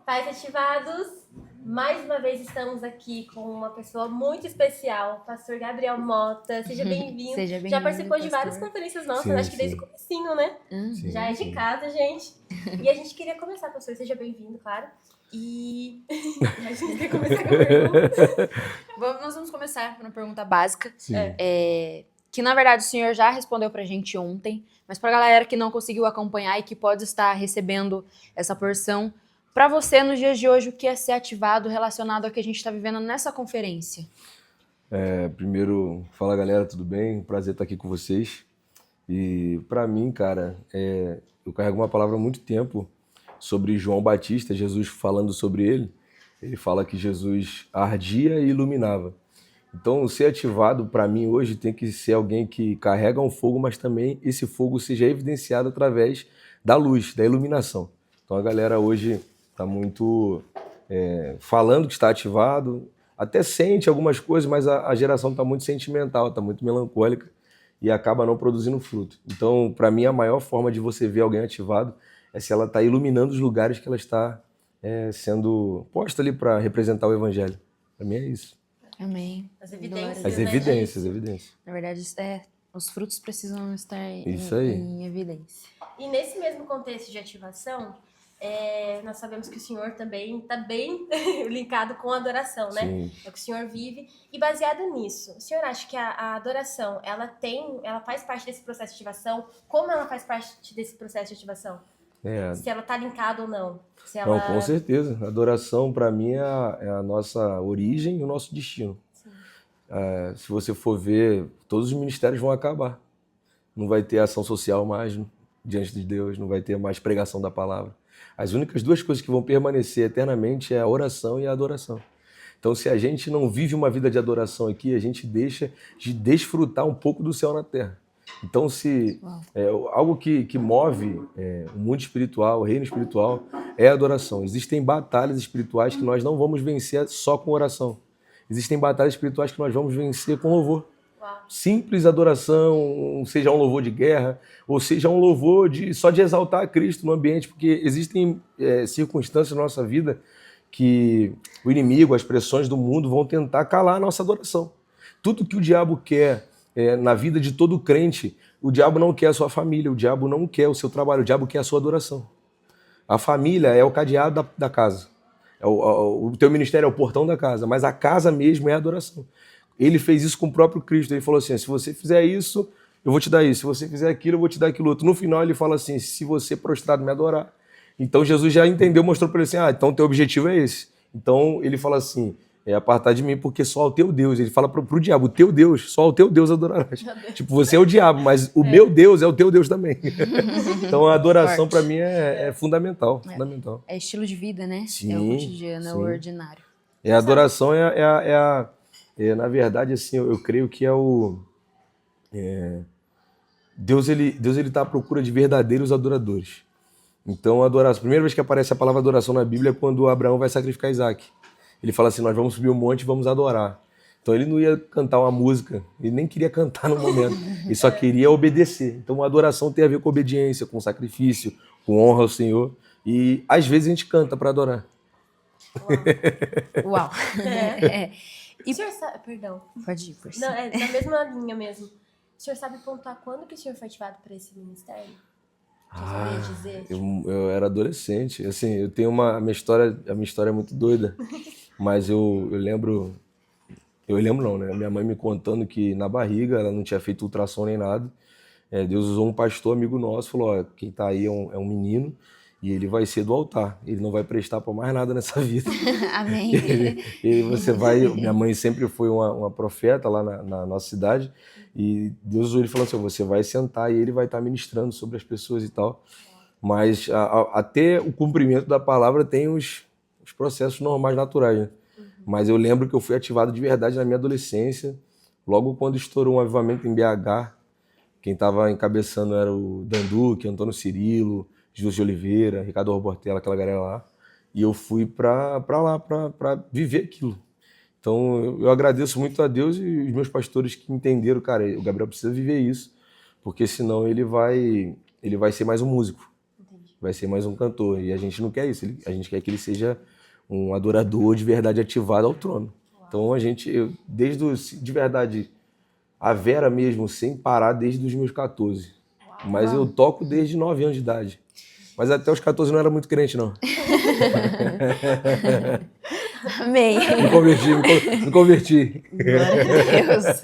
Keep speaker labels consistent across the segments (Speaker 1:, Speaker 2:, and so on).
Speaker 1: Pais ativados, mais uma vez estamos aqui com uma pessoa muito especial, o pastor Gabriel Mota. Seja bem-vindo.
Speaker 2: Seja bem-vindo,
Speaker 1: Já participou de
Speaker 2: pastor.
Speaker 1: várias conferências nossas,
Speaker 3: Sim,
Speaker 1: acho que desde o comecinho, né?
Speaker 3: Sim,
Speaker 1: Já é de casa, gente. E a gente queria começar, pastor, seja bem-vindo, claro. E a gente quer começar com a pergunta.
Speaker 2: Nós vamos começar com uma pergunta básica,
Speaker 3: Sim.
Speaker 2: que na verdade o senhor já respondeu pra gente ontem, mas pra galera que não conseguiu acompanhar e que pode estar recebendo essa porção, pra você, nos dias de hoje, o que é ser ativado relacionado ao que a gente está vivendo nessa conferência?
Speaker 3: Primeiro, fala galera, tudo bem? Prazer estar aqui com vocês. E pra mim, cara, eu carrego uma palavra há muito tempo sobre João Batista, Jesus falando sobre ele. Ele fala que Jesus ardia e iluminava. Então, ser ativado pra mim hoje tem que ser alguém que carrega um fogo, mas também esse fogo seja evidenciado através da luz, da iluminação. Então a galera hoje está muito falando que está ativado, até sente algumas coisas, mas a geração está muito sentimental, está muito melancólica e acaba não produzindo fruto. Então, para mim, a maior forma de você ver alguém ativado é se ela está iluminando os lugares que ela está sendo posta ali para representar o evangelho. Para mim é isso.
Speaker 2: Amém.
Speaker 1: As evidências,
Speaker 3: As
Speaker 1: né?
Speaker 3: evidências.
Speaker 2: Na verdade, os frutos precisam estar
Speaker 3: Isso aí.
Speaker 2: em evidência.
Speaker 1: E nesse mesmo contexto de ativação, nós sabemos que o senhor também está bem linkado com a adoração, né?
Speaker 3: Sim.
Speaker 1: É o que o senhor vive. E baseado nisso, o senhor acha que a adoração, ela faz parte desse processo de ativação? Como ela faz parte desse processo de ativação? Se ela está linkada ou não?
Speaker 3: Não, com certeza. A adoração, para mim, é a nossa origem e o nosso destino. Se você for ver, todos os ministérios vão acabar. Não vai ter ação social mais diante de Deus, não vai ter mais pregação da palavra. As únicas duas coisas que vão permanecer eternamente é a oração e a adoração. Então, se a gente não vive uma vida de adoração aqui, a gente deixa de desfrutar um pouco do céu na terra. Então, se algo que move o mundo espiritual, o reino espiritual, é a adoração. Existem batalhas espirituais que nós não vamos vencer só com oração. Existem batalhas espirituais que nós vamos vencer com louvor. Simples adoração, seja um louvor de guerra, ou seja um louvor só de exaltar a Cristo no ambiente, porque existem circunstâncias na nossa vida que o inimigo, as pressões do mundo vão tentar calar a nossa adoração. Tudo que o diabo quer na vida de todo crente, o diabo não quer a sua família, o diabo não quer o seu trabalho, o diabo quer a sua adoração. A família é o cadeado da casa. O teu ministério é o portão da casa, mas a casa mesmo é a adoração. Ele fez isso com o próprio Cristo. Ele falou assim, se você fizer isso, eu vou te dar isso. Se você fizer aquilo, eu vou te dar aquilo outro. No final ele fala assim, se você prostrado me adorar. Então Jesus já entendeu, mostrou para ele assim, então teu objetivo é esse. Então ele fala assim, apartar de mim, porque só ao teu Deus. Ele fala pro diabo, o teu Deus, só ao teu Deus adorarás. Tipo, você é o diabo, mas o meu Deus é o teu Deus também. Então a adoração para mim é fundamental. Fundamental.
Speaker 2: É estilo de vida, né?
Speaker 3: Sim,
Speaker 2: é o cotidiano, é o ordinário.
Speaker 3: A adoração na verdade, assim, eu creio que Deus ele tá à procura de verdadeiros adoradores. Então, a primeira vez que aparece a palavra adoração na Bíblia é quando Abraão vai sacrificar Isaac. Ele fala assim, nós vamos subir um monte e vamos adorar. Então, ele não ia cantar uma música, ele nem queria cantar no momento, ele só queria obedecer. Então, a adoração tem a ver com obediência, com sacrifício, com honra ao Senhor. E, às vezes, a gente canta para adorar.
Speaker 2: Uau!
Speaker 1: O senhor sabe... Perdão.
Speaker 2: Pode ir, por si.
Speaker 1: Não, na mesma linha mesmo. O senhor sabe pontuar quando que o senhor foi ativado para esse ministério? Dizer?
Speaker 3: Eu era adolescente. Assim, eu tenho a minha história é muito doida. Mas eu lembro... Eu lembro não, né? Minha mãe me contando que na barriga ela não tinha feito ultrassom nem nada. Deus usou um pastor amigo nosso, falou, quem tá aí é um menino e ele vai ser do altar. Ele não vai prestar para mais nada nessa vida.
Speaker 2: Amém.
Speaker 3: Minha mãe sempre foi uma profeta lá na nossa cidade e Deus usou ele e falou assim, você vai sentar e ele vai estar ministrando sobre as pessoas e tal. Mas até o cumprimento da palavra tem os processos normais, naturais, né? Mas eu lembro que eu fui ativado de verdade na minha adolescência, logo quando estourou um avivamento em BH. Quem estava encabeçando era o Danduque, Antônio Cirilo, Júlio de Oliveira, Ricardo Orbortella, aquela galera lá. E eu fui para lá para viver aquilo. Então eu agradeço muito a Deus e os meus pastores que entenderam, cara, o Gabriel precisa viver isso, porque senão ele vai ser mais um músico.
Speaker 1: Entendi.
Speaker 3: vai ser mais um cantor. E a gente não quer isso, a gente quer que ele seja um adorador de verdade ativado ao trono. Então de verdade, a Vera mesmo, sem parar desde os meus 14. Mas eu toco desde 9 anos de idade. Mas até os 14 não era muito crente, não.
Speaker 2: Amém.
Speaker 3: Me converti.
Speaker 2: Glória a Deus.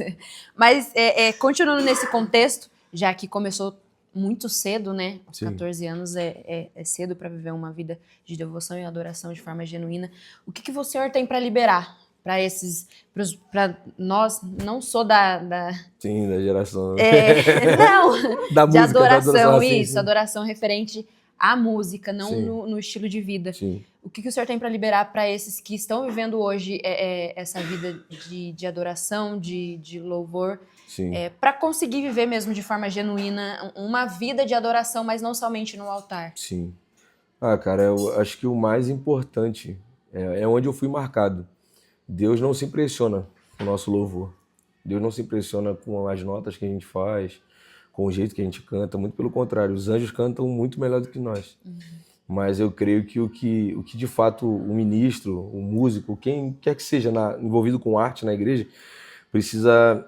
Speaker 2: Mas continuando nesse contexto, já que começou muito cedo, né? Aos 14 anos é cedo para viver uma vida de devoção e adoração de forma genuína. O que o Senhor tem para liberar para nós? Não sou
Speaker 3: Sim, da geração.
Speaker 2: Não,
Speaker 3: da
Speaker 2: de
Speaker 3: música,
Speaker 2: adoração,
Speaker 3: sim.
Speaker 2: adoração referente à música, não no estilo de vida.
Speaker 3: Sim.
Speaker 2: O que o Senhor tem para liberar para esses que estão vivendo hoje essa vida de adoração, de louvor, para conseguir viver mesmo de forma genuína uma vida de adoração, mas não somente no altar?
Speaker 3: Sim. Cara, eu acho que o mais importante é onde eu fui marcado. Deus não se impressiona com o nosso louvor. Deus não se impressiona com as notas que a gente faz, com o jeito que a gente canta. Muito pelo contrário, os anjos cantam muito melhor do que nós. Mas eu creio que o que de fato o ministro, o músico, quem quer que seja envolvido com arte na igreja, precisa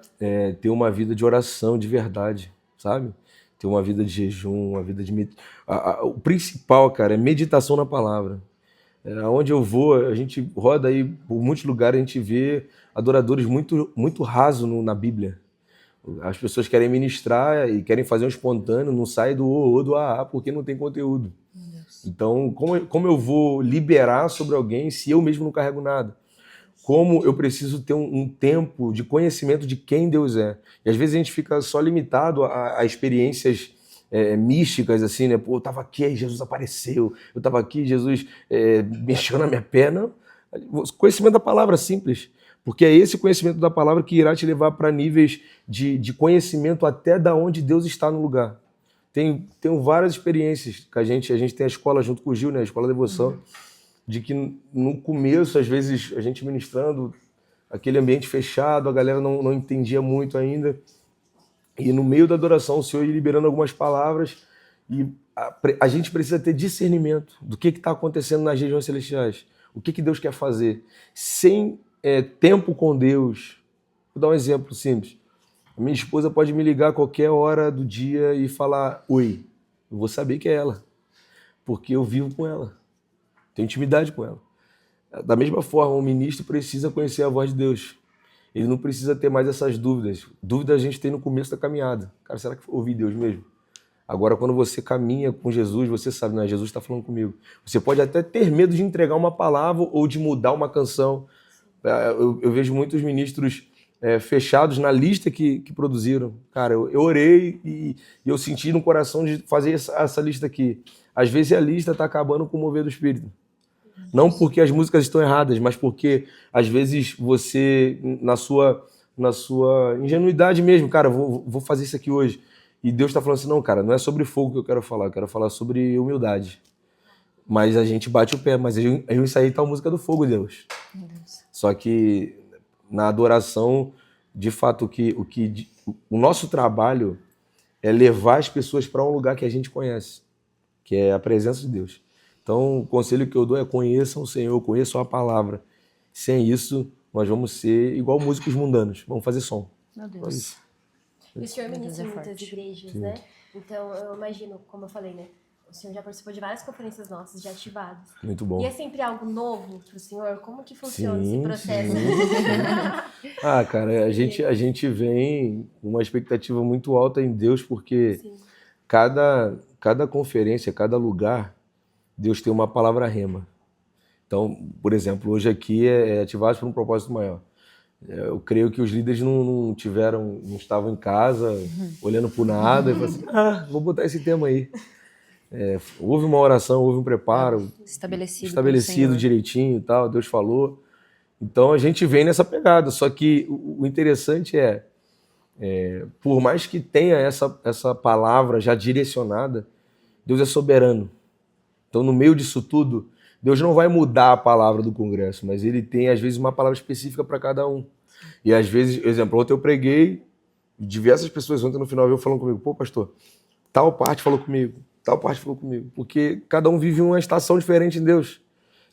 Speaker 3: ter uma vida de oração de verdade, sabe? Ter uma vida de jejum, uma vida de... O principal, cara, é meditação na palavra. Onde eu vou, a gente roda aí por muitos lugares, a gente vê adoradores muito, muito rasos na Bíblia. As pessoas querem ministrar e querem fazer um espontâneo, não sai do ou do porque não tem conteúdo. Então, como eu vou liberar sobre alguém se eu mesmo não carrego nada? Como eu preciso ter um tempo de conhecimento de quem Deus é? E às vezes a gente fica só limitado a experiências místicas, assim, né? Pô, eu tava aqui, aí Jesus apareceu. Eu tava aqui, Jesus mexeu na minha perna. Conhecimento da palavra simples. Porque é esse conhecimento da palavra que irá te levar para níveis de conhecimento até da onde Deus está no lugar. Tenho várias experiências que a gente tem a escola junto com o Gil, né? A escola de devoção, de que no começo, às vezes, a gente ministrando, aquele ambiente fechado, a galera não entendia muito ainda. E no meio da adoração, o Senhor ia liberando algumas palavras e a gente precisa ter discernimento do que está acontecendo nas regiões celestiais. O que Deus quer fazer. Sem tempo com Deus. Vou dar um exemplo simples. A minha esposa pode me ligar a qualquer hora do dia e falar oi. Eu vou saber que é ela. Porque eu vivo com ela. Tenho intimidade com ela. Da mesma forma, o ministro precisa conhecer a voz de Deus. Ele não precisa ter mais essas dúvidas. Dúvidas a gente tem no começo da caminhada. Cara, será que eu ouvi Deus mesmo? Agora, quando você caminha com Jesus, você sabe, não, Jesus está falando comigo. Você pode até ter medo de entregar uma palavra ou de mudar uma canção. Eu vejo muitos ministros fechados na lista que produziram. Cara, eu orei e eu senti no coração de fazer essa lista aqui. Às vezes a lista está acabando com o mover do Espírito. Não porque as músicas estão erradas, mas porque, às vezes, você, na sua ingenuidade mesmo, cara, vou fazer isso aqui hoje. E Deus está falando assim, não, cara, não é sobre fogo que eu quero falar sobre humildade. Mas a gente bate o pé, mas eu ensaiei tal música do fogo, Deus. Só que na adoração, de fato, o nosso trabalho é levar as pessoas para um lugar que a gente conhece, que é a presença de Deus. Então, o conselho que eu dou é conheçam o Senhor, conheçam a palavra. Sem isso, nós vamos ser igual músicos mundanos. Vamos fazer som.
Speaker 2: Meu Deus.
Speaker 1: E o senhor ministra em muitas igrejas, né? Então, eu imagino, como eu falei, né? O senhor já participou de várias conferências nossas, já ativadas.
Speaker 3: Muito bom.
Speaker 1: E é sempre algo novo para o senhor? Como que funciona esse processo?
Speaker 3: Cara, a gente vem com uma expectativa muito alta em Deus, porque cada conferência, cada lugar, Deus tem uma palavra rema. Então, por exemplo, hoje aqui é Ativados por um propósito maior. Eu creio que os líderes não estavam em casa, olhando por nada, e falaram assim, vou botar esse tema aí. Houve uma oração, houve um preparo. Estabelecido direitinho e tal, Deus falou. Então, a gente vem nessa pegada. Só que o interessante por mais que tenha essa palavra já direcionada, Deus é soberano. Então, no meio disso tudo, Deus não vai mudar a palavra do congresso, mas ele tem, às vezes, uma palavra específica para cada um. E, às vezes, exemplo, ontem eu preguei, diversas pessoas ontem no final falando comigo, pô, pastor, tal parte falou comigo. Tal parte falou comigo. Porque cada um vive uma estação diferente em Deus.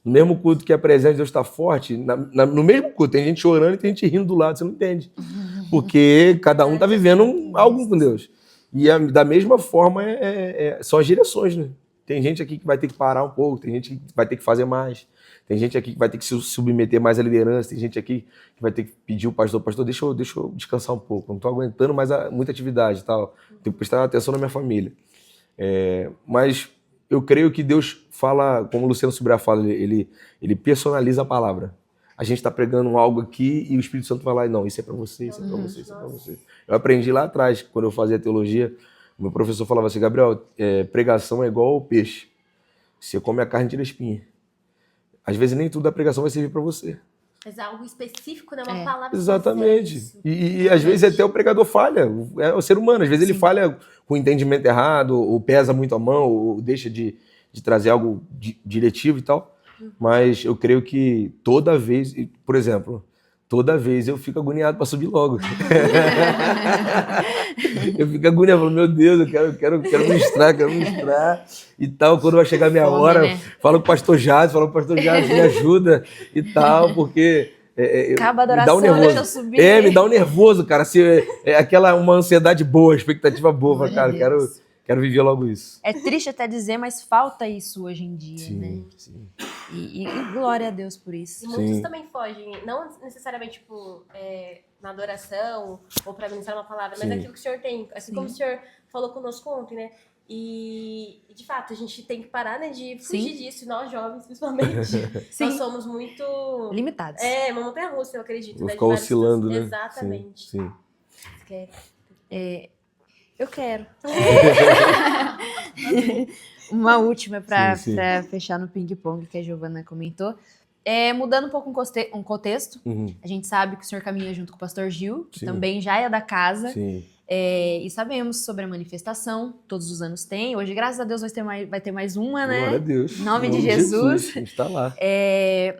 Speaker 3: No mesmo culto que a presença de Deus está forte, no mesmo culto, tem gente chorando e tem gente rindo do lado, você não entende. Porque cada um está vivendo algo com Deus. E da mesma forma são as direções, né? Tem gente aqui que vai ter que parar um pouco, tem gente que vai ter que fazer mais, tem gente aqui que vai ter que se submeter mais à liderança, tem gente aqui que vai ter que pedir o pastor, deixa eu descansar um pouco, não estou aguentando mais muita atividade e tal, tenho que prestar atenção na minha família. Mas eu creio que Deus fala, como o Luciano Subirá fala, ele personaliza a palavra. A gente está pregando algo aqui e o Espírito Santo vai lá e não, isso é para você, isso é para você, isso é para você. Eu aprendi lá atrás, quando eu fazia teologia, o meu professor falava assim, Gabriel, pregação é igual ao peixe. Você come a carne e tira a espinha. Às vezes nem tudo da pregação vai servir para você.
Speaker 1: Mas algo específico, né? Uma palavra.
Speaker 3: Exatamente. E às vezes até o pregador falha. É o ser humano. Às vezes ele falha com o entendimento errado, ou pesa muito a mão, ou deixa de trazer algo diretivo e tal. Mas eu creio que toda vez, por exemplo, toda vez eu fico agoniado para subir logo. Eu fico agoniado, falo, meu Deus, eu quero ministrar e tal. Quando vai chegar a minha hora, né? Falo com o pastor Jades, me ajuda e tal, porque
Speaker 2: acaba a adoração,
Speaker 3: me dá um nervoso.
Speaker 2: Deixa eu subir.
Speaker 3: Me dá um nervoso, cara. Uma ansiedade boa, expectativa boa, cara. Quero viver logo isso.
Speaker 2: É triste até dizer, mas falta isso hoje em dia,
Speaker 3: sim,
Speaker 2: né?
Speaker 3: Sim.
Speaker 2: E glória a Deus por isso.
Speaker 1: E muitos também fogem, não necessariamente na adoração ou para ministrar uma palavra, mas aquilo que o senhor tem, assim como o senhor falou conosco ontem, né? E de fato, a gente tem que parar, né, de fugir disso, nós jovens, principalmente. Nós somos muito
Speaker 2: limitados.
Speaker 1: Uma montanha-russa, eu acredito.
Speaker 3: Vou ficar oscilando, né?
Speaker 1: Exatamente.
Speaker 3: Sim.
Speaker 1: Você quer?
Speaker 2: Eu quero. Uma última para fechar no ping-pong que a Giovana comentou. Mudando um pouco um contexto, a gente sabe que o senhor caminha junto com o pastor Gil, que também já é da casa.
Speaker 3: Sim.
Speaker 2: E sabemos sobre a manifestação, todos os anos tem. Hoje, graças a Deus, vai ter mais uma, né?
Speaker 3: Glória a Deus.
Speaker 2: Em nome de Jesus.
Speaker 3: A gente está lá.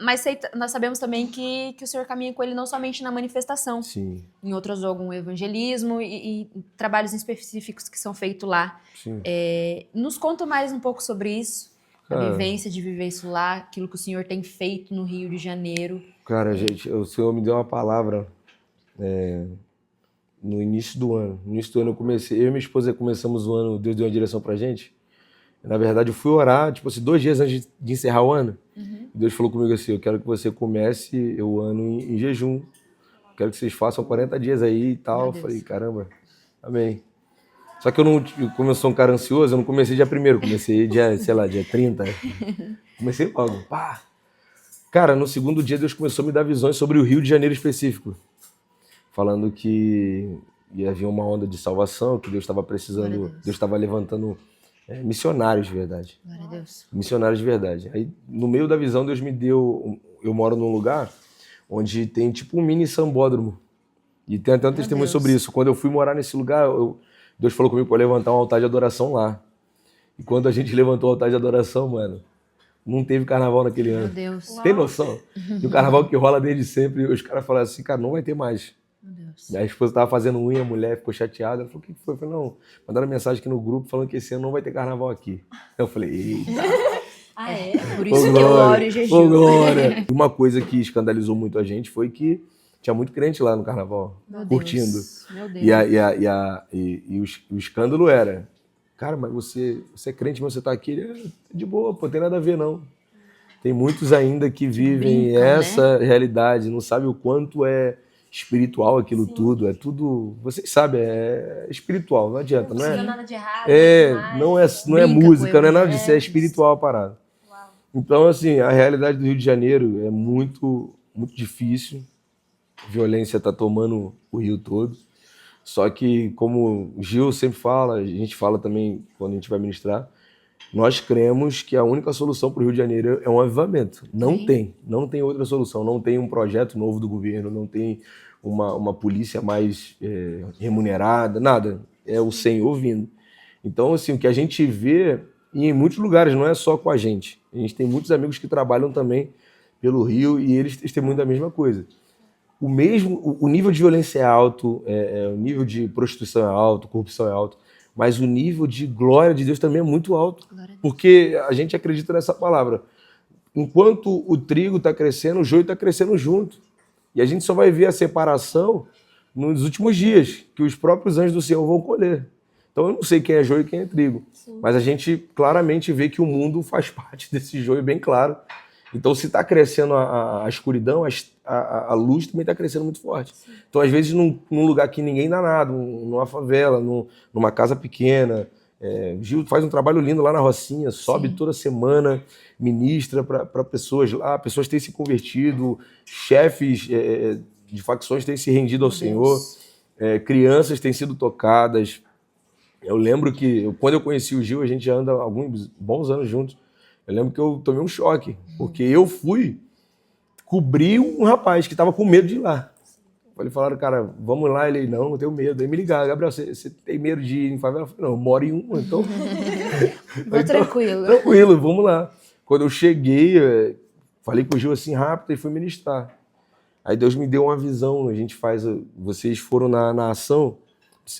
Speaker 2: Mas nós sabemos também que o senhor caminha com ele não somente na manifestação.
Speaker 3: Sim.
Speaker 2: Em outros algum evangelismo e trabalhos específicos que são feitos lá.
Speaker 3: Sim.
Speaker 2: Nos conta mais um pouco sobre isso.
Speaker 3: Cara,
Speaker 2: a vivência de viver isso lá, aquilo que o senhor tem feito no Rio de Janeiro.
Speaker 3: Cara, gente, o senhor me deu uma palavra no início do ano. No início do ano eu e minha esposa começamos o ano, Deus deu uma direção pra gente. Na verdade, eu fui orar, tipo assim, 2 dias antes de encerrar o ano. Deus falou comigo assim, eu quero que você comece o ano em jejum. Quero que vocês façam 40 dias aí e tal. Eu falei, caramba, amém. Só que como eu sou um cara ansioso, eu não comecei dia 1º, comecei dia 30. Comecei logo, pá. Cara, no segundo dia Deus começou a me dar visões sobre o Rio de Janeiro específico. Falando que ia haver uma onda de salvação, que Deus estava precisando, Deus estava levantando missionários de verdade.
Speaker 2: Glória a Deus.
Speaker 3: Missionários de verdade. Aí, no meio da visão, Deus me deu... Eu moro num lugar onde tem tipo um mini sambódromo. E tem até um testemunho sobre isso. Quando eu fui morar nesse lugar, Deus falou comigo para levantar um altar de adoração lá. E quando a gente levantou o altar de adoração, mano, não teve carnaval naquele ano.
Speaker 2: Meu Deus.
Speaker 3: Tem noção? E o carnaval que rola desde sempre, os caras falaram assim, cara, não vai ter mais.
Speaker 2: Meu Deus.
Speaker 3: Minha esposa tava fazendo unha, a mulher ficou chateada. Ela falou, o que foi? Eu falei, não, mandaram mensagem aqui no grupo falando que esse ano não vai ter carnaval aqui. Eu falei, eita.
Speaker 2: Por isso que eu oro e jejum.
Speaker 3: Glória. Uma coisa que escandalizou muito a gente foi que tinha muito crente lá no carnaval, curtindo.
Speaker 2: Meu Deus.
Speaker 3: E o escândalo era, cara, mas você é crente, mas você tá aqui, ele de boa, pô, tem nada a ver não. Tem muitos ainda que vivem essa realidade, não sabem o quanto é espiritual aquilo tudo, é tudo, vocês sabem, é espiritual, não adianta, não é?
Speaker 1: Não nada de errado.
Speaker 3: Não é música, não é nada disso, é espiritual a parada.
Speaker 1: Uau.
Speaker 3: Então, assim, a realidade do Rio de Janeiro é muito, muito difícil, a violência está tomando o Rio todo, só que, como o Gil sempre fala, a gente fala também quando a gente vai ministrar, nós cremos que a única solução para o Rio de Janeiro é um avivamento. Não tem outra solução. Não tem um projeto novo do governo, não tem uma polícia mais remunerada, nada. É o Senhor vindo. Então, assim, o que a gente vê, e em muitos lugares, não é só com a gente. A gente tem muitos amigos que trabalham também pelo Rio e eles testemunham da mesma coisa. O nível de violência é alto, o nível de prostituição é alto, corrupção é alto. mas o nível de glória de Deus também é muito alto.
Speaker 2: Glória a Deus.
Speaker 3: Porque a gente acredita nessa palavra. Enquanto o trigo está crescendo, o joio está crescendo junto. E a gente só vai ver a separação nos últimos dias, que os próprios anjos do Senhor vão colher. Então eu não sei quem é joio e quem é trigo. Sim. Mas a gente claramente vê que o mundo faz parte desse joio bem claro. Então se está crescendo a escuridão, a luz também está crescendo muito forte. Sim. Então às vezes num lugar que ninguém dá nada, numa favela, numa casa pequena, Gil faz um trabalho lindo lá na Rocinha, sobe Sim. toda semana, ministra para pessoas lá, pessoas têm se convertido, chefes de facções têm se rendido ao Senhor, crianças têm sido tocadas. Eu lembro que quando eu conheci o Gil, a gente já anda alguns bons anos juntos, eu lembro que eu tomei um choque, porque eu fui cobrir um rapaz que estava com medo de ir lá. Eles falaram, cara, vamos lá. Ele, não tenho medo. Aí me ligaram, Gabriel, você tem medo de ir em favela? Eu falei, não, eu moro em uma, então...
Speaker 2: Vou tranquilo.
Speaker 3: Tranquilo, vamos lá. Quando eu cheguei, falei com o Gil assim rápido e fui ministrar. Aí Deus me deu uma visão, vocês foram na ação.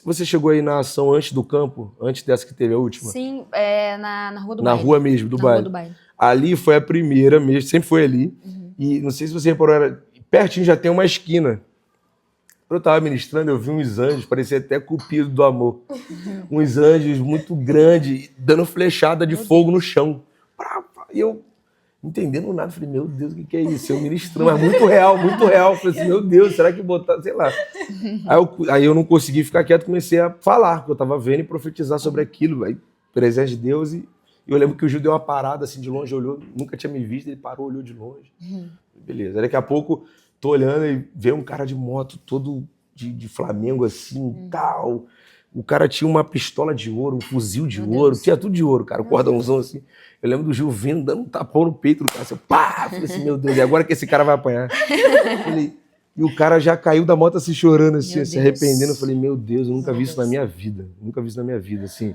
Speaker 3: Você chegou aí na ação antes do campo, antes dessa que teve a última?
Speaker 2: Sim, na Rua do
Speaker 3: Baile. Na rua mesmo, do baile. Ali foi a primeira mesmo, sempre foi ali. E não sei se você reparou, pertinho já tem uma esquina. Eu estava ministrando, eu vi uns anjos, parecia até Cupido do amor. Uns anjos muito grandes, dando flechada de fogo no chão. E eu, entendendo nada, falei, meu Deus, o que é isso? Eu ministrando, mas muito real, muito real. Falei assim, meu Deus, será que botar, sei lá. Aí eu não consegui ficar quieto, comecei a falar, porque eu estava vendo e profetizar sobre aquilo. Aí, presença de Deus, e eu lembro que o Gil deu uma parada assim de longe, olhou, nunca tinha me visto, ele parou, olhou de longe. Beleza, aí daqui a pouco... Tô olhando e veio um cara de moto todo de Flamengo assim, tal. O cara tinha uma pistola de ouro, um fuzil de ouro, tinha tudo de ouro, cara, um cordãozão assim. Eu lembro do Gil vindo, dando um tapão no peito do cara, assim, pá! Falei assim, meu Deus, e agora que esse cara vai apanhar? E o cara já caiu da moto assim, chorando, assim, se arrependendo. Eu falei, meu Deus, eu nunca vi isso na minha vida, nunca vi isso na minha vida, assim.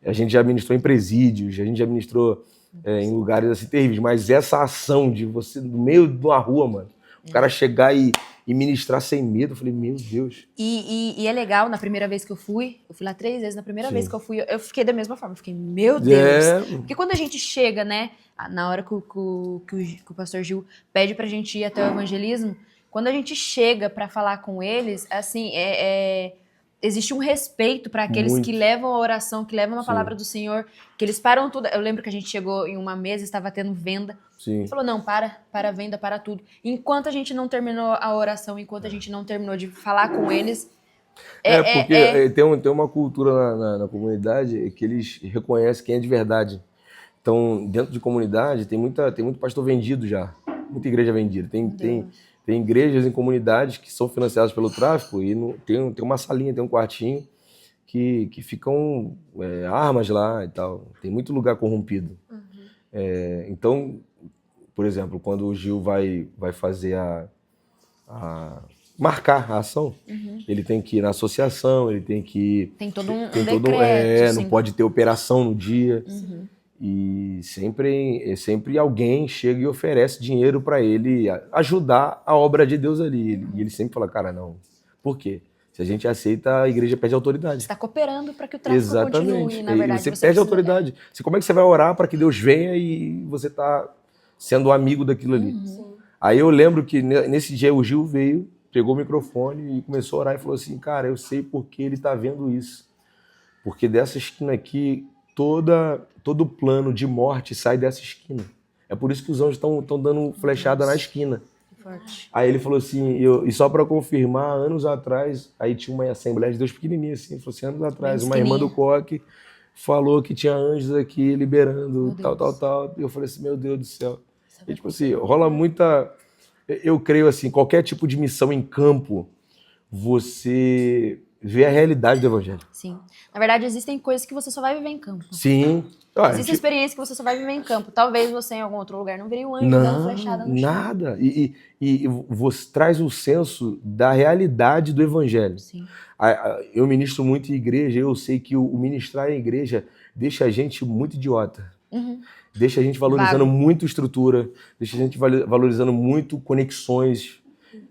Speaker 3: A gente já ministrou em presídios, a gente já ministrou em lugares assim terríveis, mas essa ação de você, no meio de uma rua, mano, o cara chegar e ministrar sem medo, eu falei, meu Deus.
Speaker 2: E é legal, na primeira vez que eu fui lá 3 vezes, na primeira vez que eu fui, eu fiquei da mesma forma, eu fiquei, meu Deus. Porque quando a gente chega, né, na hora que o pastor Gil pede pra gente ir até o evangelismo, quando a gente chega pra falar com eles, assim, existe um respeito para aqueles que levam a oração, que levam a palavra do Senhor, que eles param tudo. Eu lembro que a gente chegou em uma mesa, estava tendo venda. Ele falou, não, para a venda, para tudo. Enquanto a gente não terminou a oração, enquanto a gente não terminou de falar com eles...
Speaker 3: Porque tem uma cultura na comunidade que eles reconhecem quem é de verdade. Então, dentro de comunidade, tem muito pastor vendido já. Muita igreja vendida. Tem igrejas em comunidades que são financiadas pelo tráfico e tem uma salinha, tem um quartinho que ficam armas lá e tal. Tem muito lugar corrompido. Então, por exemplo, quando o Gil vai fazer marcar a ação, ele tem que ir na associação, ele tem que...
Speaker 2: Tem todo um decreto.
Speaker 3: Não pode ter operação no dia. E sempre alguém chega e oferece dinheiro para ele ajudar a obra de Deus ali. E ele sempre fala, cara, não. Por quê? Se a gente aceita, a igreja pede autoridade.
Speaker 2: Você está cooperando para que o tráfico continue, na verdade.
Speaker 3: Você pede autoridade. Como é que você vai orar para que Deus venha e você está sendo amigo daquilo ali? Aí eu lembro que nesse dia o Gil veio, pegou o microfone e começou a orar e falou assim, cara, eu sei porque ele está vendo isso. Porque dessa esquina aqui, todo plano de morte sai dessa esquina. É por isso que os anjos estão dando flechada na esquina.
Speaker 2: Forte.
Speaker 3: Aí ele falou assim, e só para confirmar, anos atrás, aí tinha uma Assembleia de Deus pequenininha assim, falou assim, anos atrás, uma irmã do Coque falou que tinha anjos aqui liberando, tal. E eu falei assim, meu Deus do céu. E tipo assim, rola muita... Eu creio assim, qualquer tipo de missão em campo, você vê a realidade do evangelho.
Speaker 2: Sim. Na verdade, existem coisas que você só vai viver em campo.
Speaker 3: Sim.
Speaker 2: Existe experiência que você só vai viver em campo. Talvez você em algum outro lugar não veria um anjo dando flechada no chão.
Speaker 3: Nada. E você traz o senso da realidade do evangelho.
Speaker 2: Sim.
Speaker 3: Eu ministro muito em igreja, eu sei que o ministrar em igreja deixa a gente muito idiota. Deixa a gente valorizando muito estrutura, deixa a gente valorizando muito conexões.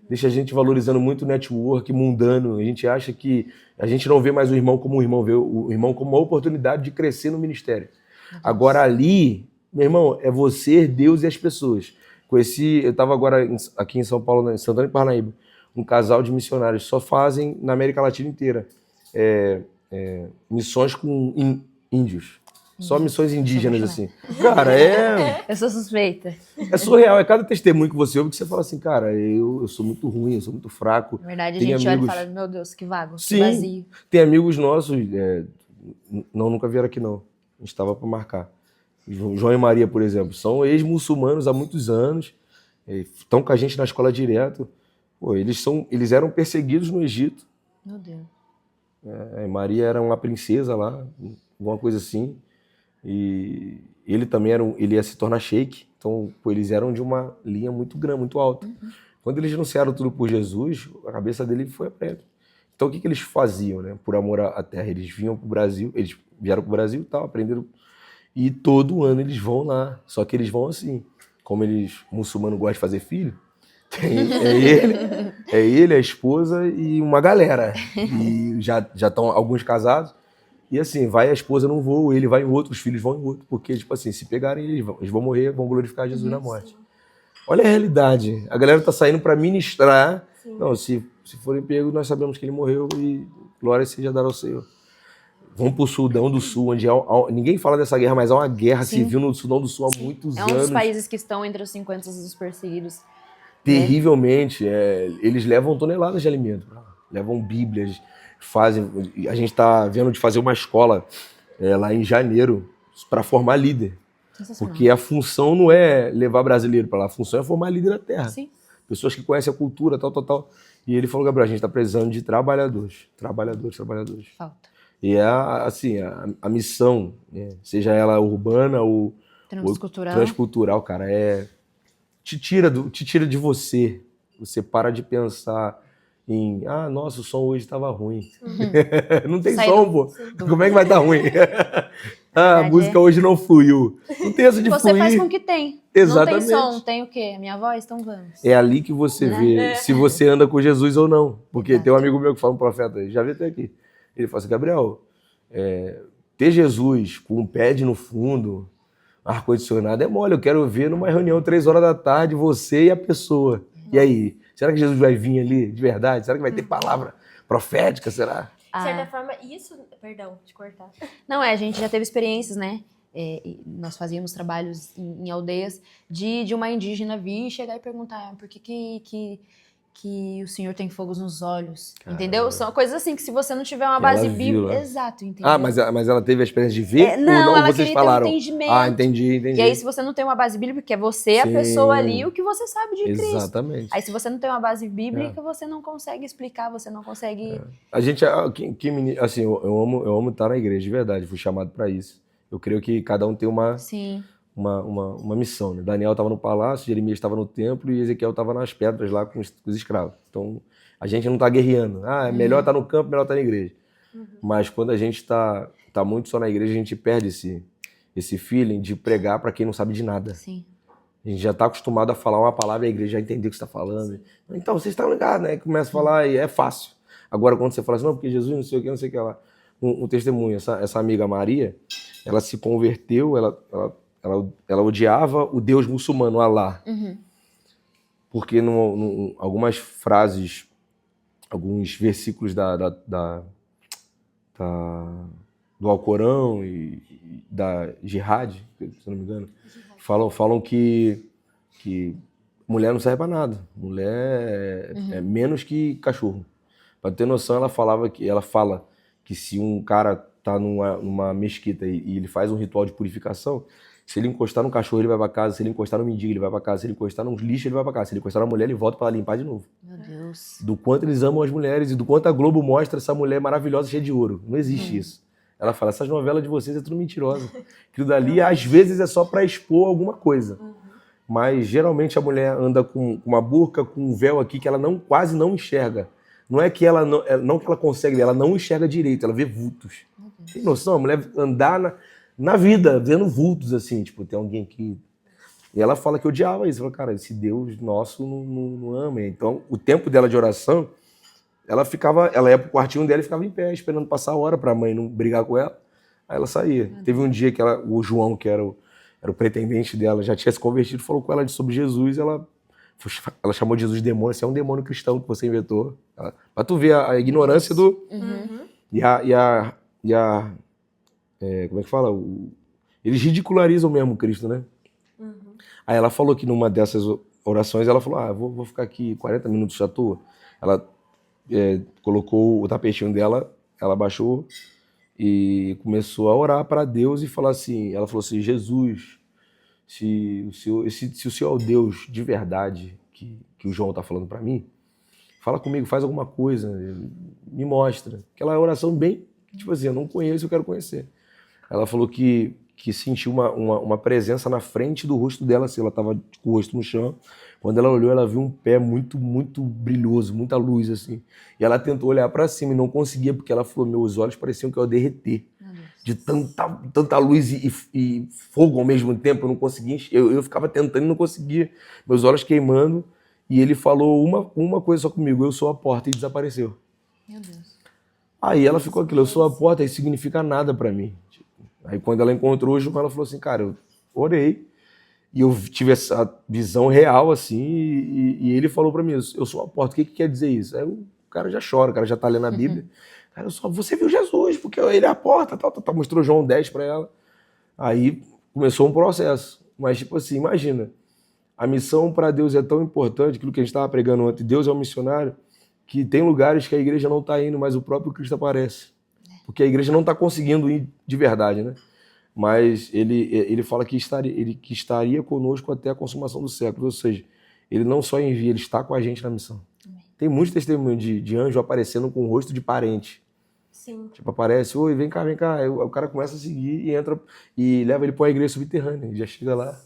Speaker 3: deixa a gente valorizando muito o network mundano. A gente acha que a gente não vê mais o irmão como um irmão, vê o irmão como uma oportunidade de crescer no ministério. Agora ali, meu irmão, é você, Deus e as pessoas. Eu estava agora aqui em São Paulo, em Santana e Parnaíba, um casal de missionários, só fazem na América Latina inteira missões com índios. Só missões indígenas, assim. Cara,
Speaker 2: Eu sou suspeita.
Speaker 3: é surreal. É cada testemunho que você ouve que você fala assim, cara, eu sou muito ruim, eu sou muito fraco.
Speaker 2: Na verdade, a
Speaker 3: Tem
Speaker 2: gente olha e
Speaker 3: amigos-
Speaker 2: fala, meu Deus, que vago, que
Speaker 3: Sim.
Speaker 2: vazio.
Speaker 3: Tem amigos nossos, nunca vieram aqui não. A gente estava para marcar. João e Maria, por exemplo, são ex-muçulmanos há muitos anos, estão com a gente na escola direto. Pô, eles eram perseguidos no Egito.
Speaker 2: Meu Deus.
Speaker 3: Maria era uma princesa lá, alguma coisa assim. E ele também ele ia se tornar sheik. Então, pô, eles eram de uma linha muito grande, muito alta. Quando eles anunciaram tudo por Jesus, a cabeça dele foi a preto. Então, o que eles faziam, né? Por amor à terra, eles vinham pro Brasil, eles vieram pro Brasil e tal, aprenderam. E todo ano eles vão lá. Só que eles vão assim, como muçulmanos gostam de fazer filho, é ele, a esposa e uma galera. E já estão alguns casados. E assim, vai a esposa num voo, ele vai em outro, os filhos vão em outro. Porque, tipo assim, se pegarem eles vão morrer, vão glorificar Jesus na morte. Olha a realidade. A galera tá saindo para ministrar. Sim. Não, se forem pegos, nós sabemos que ele morreu e glória seja dada ao Senhor. Vamos pro Sudão do Sul, onde ninguém fala dessa guerra, mas há uma guerra civil no Sudão do Sul há muitos anos.
Speaker 2: É um dos países que estão entre os 50 dos perseguidos.
Speaker 3: Terrivelmente. Eles levam toneladas de alimento, levam bíblias, a gente está vendo de fazer uma escola lá em janeiro para formar líder. Porque a função não é levar brasileiro para lá, a função é formar líder na terra.
Speaker 2: Sim.
Speaker 3: Pessoas que conhecem a cultura, tal. E ele falou, Gabriel, a gente está precisando de trabalhadores.
Speaker 2: Falta.
Speaker 3: E a missão, seja ela urbana ou transcultural, cara, te tira de você. Você para de pensar em, nossa, o som hoje estava ruim. Não tem som, pô. Como é que vai estar ruim? A música hoje não fluiu. Não tem essa de
Speaker 2: você
Speaker 3: fluir.
Speaker 2: Faz com o que tem.
Speaker 3: Exatamente.
Speaker 2: Não tem som, tem o quê? Minha voz? Então vamos.
Speaker 3: É ali que você vê se você anda com Jesus ou não. Porque tem um amigo meu que fala, um profeta, já vi até aqui. Ele fala assim, Gabriel, ter Jesus com um pad no fundo, ar-condicionado, é mole. Eu quero ver numa reunião 3 horas da tarde, você e a pessoa. E aí? Será que Jesus vai vir ali de verdade? Será que vai ter palavra profética? Será?
Speaker 1: De certa forma, isso... Perdão, de cortar.
Speaker 2: Não, a gente já teve experiências, né? Nós fazíamos trabalhos em aldeias de uma indígena vir e chegar e perguntar por que o senhor tem fogos nos olhos, entendeu? São coisas assim que se você não tiver uma base bíblica... Exato, entendeu?
Speaker 3: Mas ela teve a experiência de ver
Speaker 2: não,
Speaker 3: ou não?
Speaker 2: Ela
Speaker 3: Vocês falaram?
Speaker 2: Ter um entendimento.
Speaker 3: Entendi.
Speaker 2: E aí se você não tem uma base bíblica, que é você, a pessoa ali, o que você sabe de Cristo.
Speaker 3: Exatamente.
Speaker 2: Aí se você não tem uma base bíblica, você não consegue explicar, você não consegue...
Speaker 3: A gente, assim, eu amo estar na igreja, de verdade, fui chamado para isso. Eu creio que cada um tem uma missão, né? Daniel estava no palácio, Jeremias estava no templo e Ezequiel estava nas pedras lá com os escravos. Então, a gente não está guerreando. É melhor estar no campo, melhor estar na igreja. Mas quando a gente está muito só na igreja, a gente perde esse feeling de pregar para quem não sabe de nada.
Speaker 2: Sim.
Speaker 3: A gente já está acostumado a falar uma palavra e a igreja já entender o que você está falando. Então, vocês estão ligados, né? Começa a falar e é fácil. Agora, quando você fala assim, não, porque Jesus não sei o que lá. Um testemunho, essa amiga Maria, ela se converteu, ela odiava o Deus muçulmano, Alá. Porque algumas frases, alguns versículos do Alcorão e da Jihad, se não me engano, falam que mulher não serve para nada. Mulher é menos que cachorro. Para ter noção, ela fala que se um cara tá numa mesquita e ele faz um ritual de purificação, se ele encostar no cachorro, ele vai para casa. Se ele encostar no mendigo, ele vai para casa. Se ele encostar no lixo, ele vai para casa. Se ele encostar na mulher, ele volta para limpar de novo.
Speaker 2: Meu Deus.
Speaker 3: Do quanto eles amam as mulheres e do quanto a Globo mostra essa mulher maravilhosa, cheia de ouro. Não existe isso. Ela fala, essas novelas de vocês é tudo mentirosa. Aquilo dali, às vezes, é só para expor alguma coisa. Mas, geralmente, a mulher anda com uma burca, com um véu aqui que ela quase não enxerga. Não é que ela não que ela consegue ver, ela não enxerga direito, ela vê vultos. Tem noção? A mulher andar na vida vendo vultos, assim, tipo, tem alguém aqui. E ela fala que odiava isso. Ela, cara, esse Deus nosso não ama. Então, o tempo dela de oração, ela ia pro quartinho dela e ficava em pé, esperando passar a hora pra mãe não brigar com ela. Aí ela saía. Teve um dia que o João, que era o pretendente dela, já tinha se convertido, falou com ela sobre Jesus. Ela chamou de Jesus de demônio. Esse é um demônio cristão que você inventou. Pra tu ver a ignorância do... como é que fala? Eles ridicularizam mesmo Cristo, né? Aí ela falou que numa dessas orações, ela falou, vou ficar aqui 40 minutos à toa. Ela colocou o tapetinho dela, ela baixou e começou a orar para Deus e falar assim, ela falou assim, Jesus, se o Senhor é o Deus de verdade que o João tá falando para mim, fala comigo, faz alguma coisa, me mostra. Aquela oração bem, tipo assim, eu não conheço, eu quero conhecer. Ela falou que sentiu uma presença na frente do rosto dela, assim, ela estava com o rosto no chão. Quando ela olhou, ela viu um pé muito, muito brilhoso, muita luz, assim. E ela tentou olhar para cima e não conseguia, porque ela falou, meus olhos pareciam que eu ia derreter. De tanta luz e fogo ao mesmo tempo, eu não conseguia. Eu ficava tentando e não conseguia. Meus olhos queimando. E ele falou uma coisa só comigo, eu sou a porta, e desapareceu.
Speaker 2: Meu Deus.
Speaker 3: Aí ela ficou aquilo, eu sou a porta, isso significa nada para mim. Aí quando ela encontrou o João, ela falou assim, cara, eu orei e eu tive essa visão real, assim, e ele falou para mim, eu sou a porta, o que quer dizer isso? Aí o cara já chora, o cara já tá lendo a Bíblia. Cara, você viu Jesus, porque ele é a porta, tal. Mostrou João 10 para ela. Aí começou um processo. Mas tipo assim, imagina, a missão para Deus é tão importante, aquilo que a gente estava pregando ontem, Deus é um missionário, que tem lugares que a igreja não está indo, mas o próprio Cristo aparece. Porque a igreja não está conseguindo ir de verdade, né? Mas ele fala que estaria conosco até a consumação do século. Ou seja, ele não só envia, ele está com a gente na missão. Tem muitos testemunhos de anjo aparecendo com o rosto de parente.
Speaker 1: Sim.
Speaker 3: Tipo, aparece, oi, vem cá. Aí o cara começa a seguir e entra e leva ele para uma igreja subterrânea. Ele já chega lá.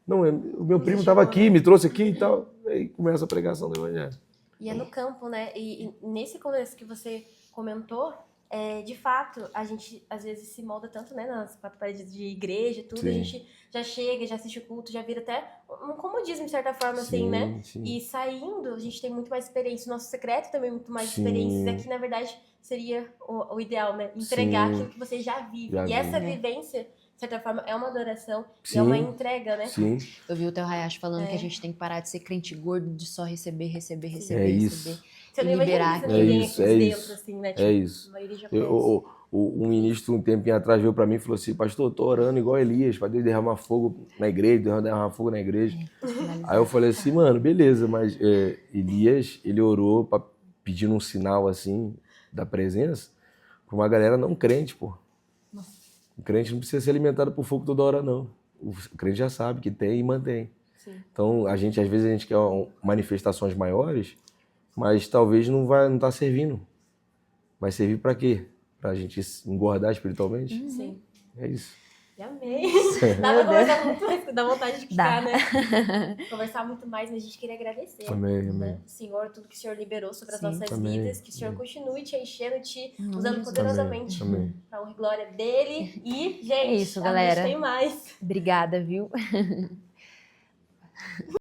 Speaker 3: Não, o meu primo estava aqui, me trouxe aqui e tal. Aí começa a pregação do evangelho.
Speaker 1: E é no campo, né? E nesse contexto que você comentou, de fato, a gente às vezes se molda tanto, né, nas quatro paredes de igreja, tudo,
Speaker 3: Sim.
Speaker 1: a gente já chega, já assiste o culto, já vira até um comodismo, de certa forma, assim,
Speaker 3: Sim,
Speaker 1: né?
Speaker 3: sim.
Speaker 1: E saindo, a gente tem muito mais experiência, o nosso secreto também muito mais
Speaker 3: Sim.
Speaker 1: experiências, aqui, na verdade, seria o ideal, né? Entregar
Speaker 3: Sim.
Speaker 1: aquilo que você já vive.
Speaker 3: Já
Speaker 1: e essa
Speaker 3: vive.
Speaker 1: vivência, de certa forma, é uma adoração e
Speaker 3: Sim.
Speaker 1: é uma entrega, né?
Speaker 3: Sim.
Speaker 2: Eu vi o Theo Hayashi falando que a gente tem que parar de ser crente gordo, de só receber.
Speaker 3: É isso.
Speaker 1: Você não
Speaker 2: E liberar
Speaker 1: imagina ninguém
Speaker 3: isso,
Speaker 1: aqui
Speaker 3: é
Speaker 1: dentro,
Speaker 3: isso.
Speaker 1: assim, né?
Speaker 3: É isso.
Speaker 1: A maioria já conhece.
Speaker 3: Um ministro, um tempinho atrás, veio para mim e falou assim, pastor, eu tô orando igual Elias, para Deus derramar fogo na igreja, derramar fogo na igreja. Aí eu falei assim, mano, beleza, mas Elias, ele orou pedindo um sinal, assim, da presença, pra uma galera não crente, pô. O crente não precisa ser alimentado por fogo toda hora, não. O crente já sabe que tem e mantém.
Speaker 1: Sim.
Speaker 3: Então, às vezes a gente quer manifestações maiores, mas talvez não tá servindo. Vai servir para quê? Pra gente engordar espiritualmente?
Speaker 1: Sim.
Speaker 3: É isso.
Speaker 1: Amei. Dá pra conversar muito mais, dá vontade de ficar, né? Conversar muito mais, mas a gente queria agradecer.
Speaker 3: Amém,
Speaker 1: né?
Speaker 3: amém.
Speaker 1: Senhor, tudo que o Senhor liberou sobre as
Speaker 2: Sim.
Speaker 1: nossas
Speaker 3: Amém.
Speaker 1: vidas, que o Senhor continue te enchendo, te
Speaker 2: Em
Speaker 1: usando
Speaker 2: nome de
Speaker 1: poderosamente
Speaker 3: Amém.
Speaker 1: pra honra e glória dele. E, gente,
Speaker 2: É isso, galera.
Speaker 1: tem mais.
Speaker 2: Obrigada, viu?